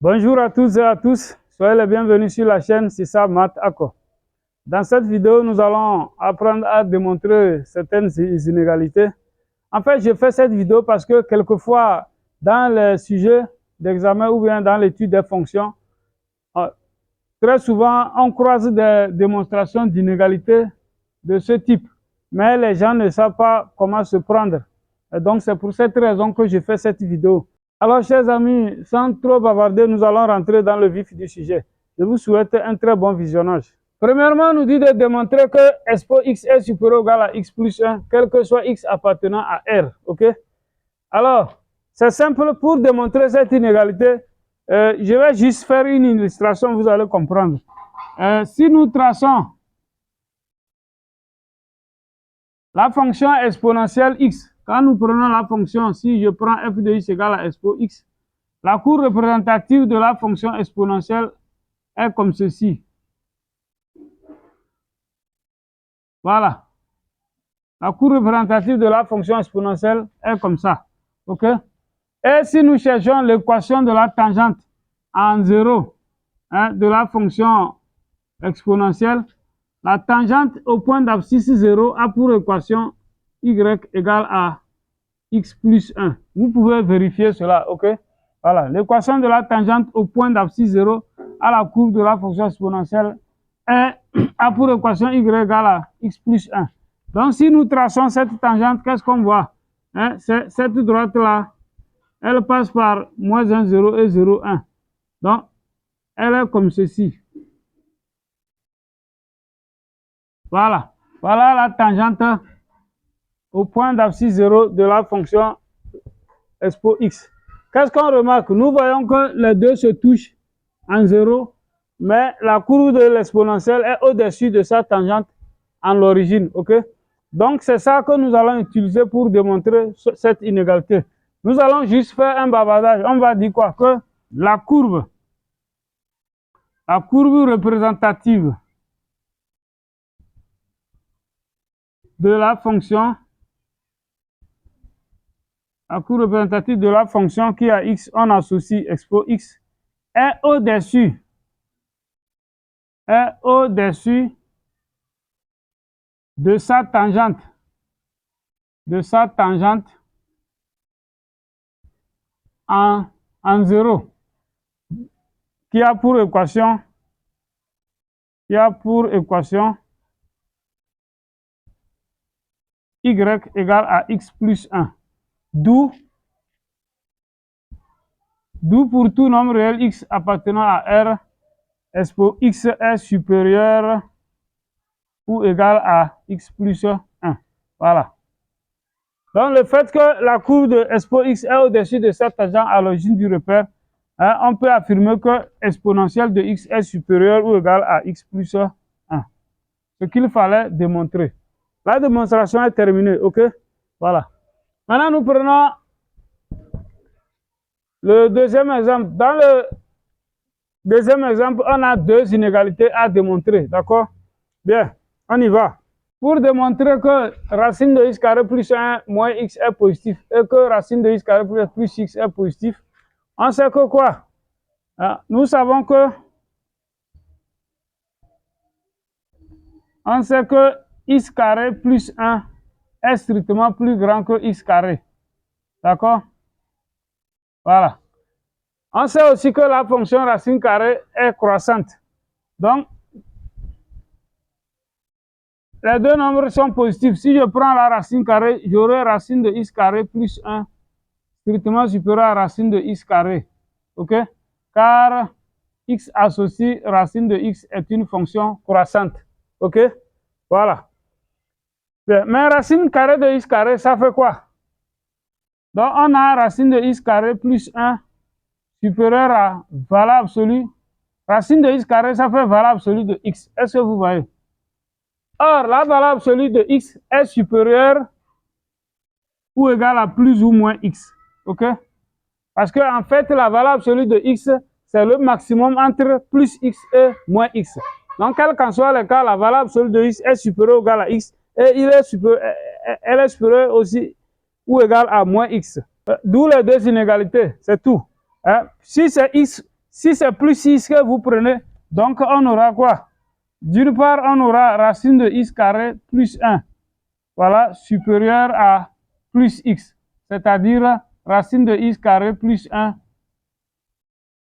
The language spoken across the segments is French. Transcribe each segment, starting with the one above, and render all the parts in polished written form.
Bonjour à tous et à tous, soyez les bienvenus sur la chaîne Sisa Math Ako. Dans cette vidéo, nous allons apprendre à démontrer certaines inégalités. En fait, je fais cette vidéo parce que quelquefois, dans les sujets d'examen ou bien dans l'étude des fonctions, très souvent, on croise des démonstrations d'inégalités de ce type, mais les gens ne savent pas comment se prendre. Et donc, c'est pour cette raison que je fais cette vidéo. Alors, chers amis, sans trop bavarder, nous allons rentrer dans le vif du sujet. Je vous souhaite un très bon visionnage. Premièrement, on nous dit de démontrer que expo x est supérieur ou égal à x plus 1, quel que soit x appartenant à R. OK? Alors, c'est simple, pour démontrer cette inégalité, je vais juste faire une illustration, vous allez comprendre. Si nous traçons la fonction exponentielle x, quand nous prenons la fonction, si je prends f de x égale à expo x, la courbe représentative de la fonction exponentielle est comme ceci. Voilà. La courbe représentative de la fonction exponentielle est comme ça. OK? Et si nous cherchons l'équation de la tangente en 0 de la fonction exponentielle, la tangente au point d'abscisse 0 a pour équation y égale à x plus 1. Vous pouvez vérifier cela, ok? Voilà, l'équation de la tangente au point d'abscisse 0 à la courbe de la fonction exponentielle a pour équation y égale à x plus 1. Donc, si nous traçons cette tangente, qu'est-ce qu'on voit? Cette droite-là, elle passe par moins 1, 0 et 0, 1. Donc, elle est comme ceci. Voilà. Voilà la tangente au point d'abscisse 0 de la fonction expo x. Qu'est-ce qu'on remarque? Nous voyons que les deux se touchent en 0, mais la courbe de l'exponentielle est au-dessus de sa tangente en l'origine. OK? Donc, c'est ça que nous allons utiliser pour démontrer cette inégalité. Nous allons juste faire un bavardage. On va dire quoi? Que la courbe représentative de la fonction, qui a x, on associe expo x, est au-dessus de sa tangente, en 0, qui a pour équation y égale à x plus 1. D'où pour tout nombre réel x appartenant à R, expo x est supérieur ou égal à x plus 1. Voilà. Donc, le fait que la courbe de expo x est au-dessus de sa tangente à l'origine du repère, on peut affirmer que exponentielle de x est supérieure ou égale à x plus 1. Ce qu'il fallait démontrer. La démonstration est terminée, ok? Voilà. Maintenant, nous prenons le deuxième exemple. Dans le deuxième exemple, on a deux inégalités à démontrer, d'accord? Bien, on y va. Pour démontrer que racine de x carré plus 1 moins x est positif et que racine de x carré plus x est positif, on sait que quoi? Nous savons que x carré plus 1 est strictement plus grand que x carré. D'accord? Voilà. On sait aussi que la fonction racine carrée est croissante. Donc, les deux nombres sont positifs. Si je prends la racine carrée, j'aurai racine de x carré plus 1 strictement supérieur à racine de x carré. OK? Car x associé racine de x est une fonction croissante. OK? Voilà. Bien. Mais racine carrée de x carré, ça fait quoi? Donc, on a racine de x carré plus 1 supérieur à valeur absolue. Racine de x carré, ça fait valeur absolue de x. Est-ce que vous voyez? Or, la valeur absolue de x est supérieure ou égale à plus ou moins x. OK? Parce que, en fait, la valeur absolue de x, c'est le maximum entre plus x et moins x. Donc, quel qu'en soit le cas, la valeur absolue de x est supérieure ou égale à x et elle est supérieure aussi ou égale à moins x. D'où les deux inégalités, c'est tout. Si c'est x, si c'est plus 6 que vous prenez, donc on aura quoi? D'une part, on aura racine de x carré plus 1. Voilà, supérieur à plus x. C'est-à-dire racine de x carré plus 1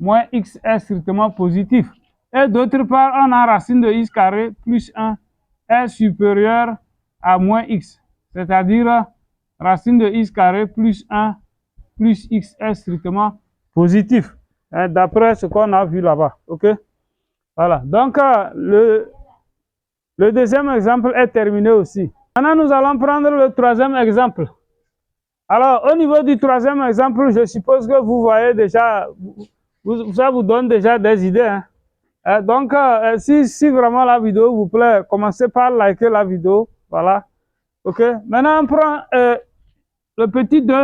moins x est strictement positif. Et d'autre part, on a racine de x carré plus 1 est supérieur à moins x. C'est-à-dire racine de x carré plus 1 plus x est strictement positif. D'après ce qu'on a vu là-bas. OK? Voilà. Donc, le deuxième exemple est terminé aussi. Maintenant, nous allons prendre le troisième exemple. Alors, au niveau du troisième exemple, je suppose que vous voyez déjà, ça vous donne déjà des idées. Hein? Donc, si vraiment la vidéo vous plaît, commencez par liker la vidéo. Voilà. OK? Maintenant, on prend le petit 2.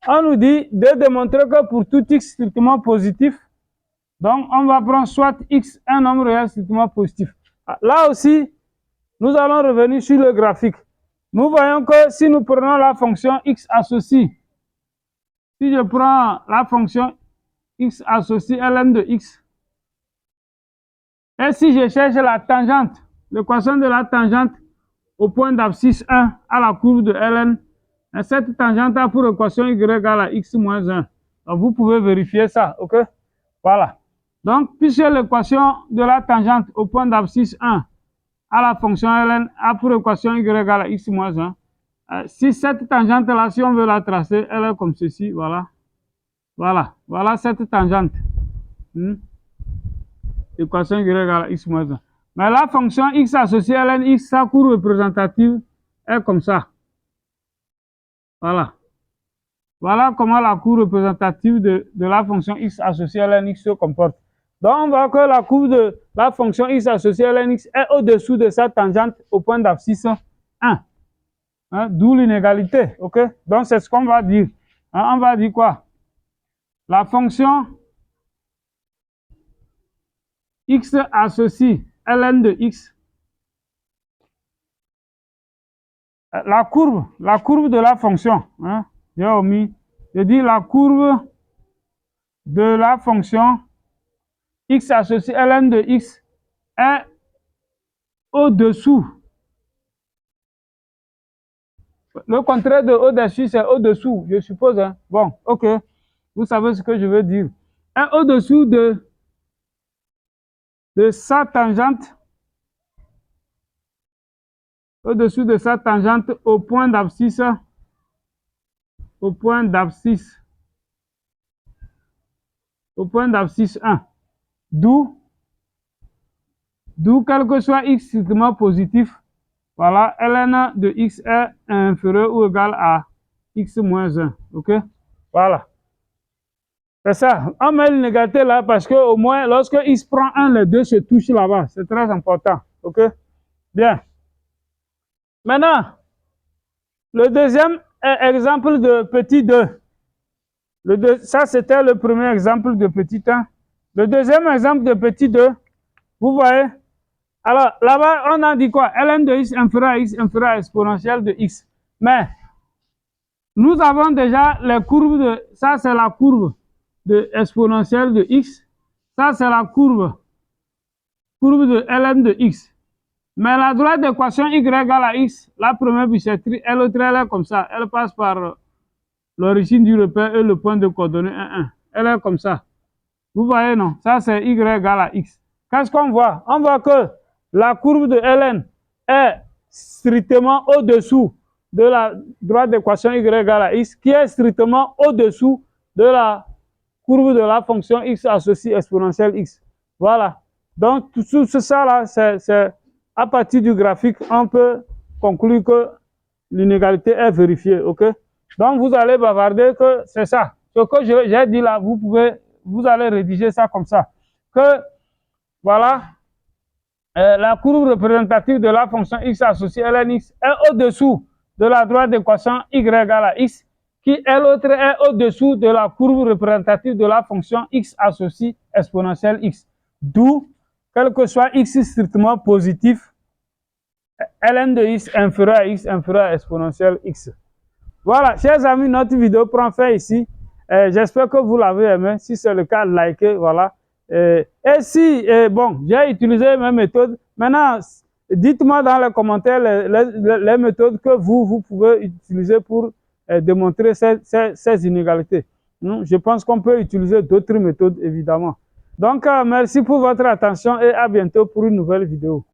On nous dit de démontrer que pour tout x strictement positif, donc on va prendre soit x, un nombre réel strictement positif. Là aussi, nous allons revenir sur le graphique. Nous voyons que si nous prenons la fonction x associée, si je prends la fonction x associée ln de x, et si je cherche la tangente, l'équation de la tangente au point d'abscisse 1 à la courbe de ln, cette tangente a pour équation y égale à x moins 1. Donc vous pouvez vérifier ça, ok? Voilà. Donc, puisque l'équation de la tangente au point d'abscisse 1 à la fonction ln a pour équation y égale à x moins 1, si cette tangente-là, si on veut la tracer, elle est comme ceci, voilà. Voilà, voilà cette tangente. Équation y égale à x moins 1. Mais la fonction x associée ln x, sa courbe représentative est comme ça. Voilà. Voilà comment la courbe représentative de la fonction x associée à ln x se comporte. Donc, on voit que la courbe de la fonction x associée à ln x est au-dessous de sa tangente au point d'abscisse 1. Hein, d'où l'inégalité. OK? Donc, c'est ce qu'on va dire. Hein, on va dire quoi? La fonction x associée ln de x, la courbe de la fonction, hein, je dis la courbe de la fonction x associée ln de x est au-dessous. Le contraire de au-dessus, c'est au-dessous, je suppose. Hein. Bon, ok, vous savez ce que je veux dire. Est au-dessous de sa tangente, au-dessous de sa tangente au point d'abscisse, au point d'abscisse 1. D'où, quel que soit x strictement positif, voilà, ln de x est inférieur ou égal à x moins 1. OK? Voilà. C'est ça. On met l'inégalité là parce que au moins, lorsque x prend 1, les deux se touchent là-bas. C'est très important. OK? Bien. Maintenant, le deuxième exemple de petit 2. Ça, c'était le premier exemple de petit 1. Le deuxième exemple de petit 2, vous voyez? Alors, là-bas, on a dit quoi? Ln de x inférieur à x inférieur à exponentielle de x. Mais, nous avons déjà les courbes de... Ça, c'est la courbe de exponentielle de x. Ça, c'est la courbe de ln de x. Mais la droite d'équation y égale à x, la première bisectrice, l'autre, elle est comme ça. Elle passe par l'origine du repère et le point de coordonnée 1, 1. Elle est comme ça. Vous voyez, non? Ça, c'est y égale à x. Qu'est-ce qu'on voit? On voit que la courbe de ln est strictement au-dessous de la droite d'équation y égale à x, qui est strictement au-dessous de la courbe de la fonction x associée exponentielle x. Voilà. Donc, tout ça là, c'est à partir du graphique, on peut conclure que l'inégalité est vérifiée. OK? Donc, vous allez bavarder que c'est ça. Ce que j'ai dit là, vous allez rédiger ça comme ça. Que, voilà, la courbe représentative de la fonction x associée à ln x est au-dessous de la droite d'équation y égale à x, qui l'autre est au-dessus de la courbe représentative de la fonction x associée exponentielle x. D'où, quel que soit x strictement positif, ln de x inférieur à exponentielle x. Voilà, chers amis, notre vidéo prend fin ici. J'espère que vous l'avez aimé. Si c'est le cas, likez, voilà. Et si, bon, j'ai utilisé mes méthodes. Maintenant, dites-moi dans les commentaires les méthodes que vous pouvez utiliser pour démontrer ces inégalités. Je pense qu'on peut utiliser d'autres méthodes, évidemment. Donc, merci pour votre attention et à bientôt pour une nouvelle vidéo.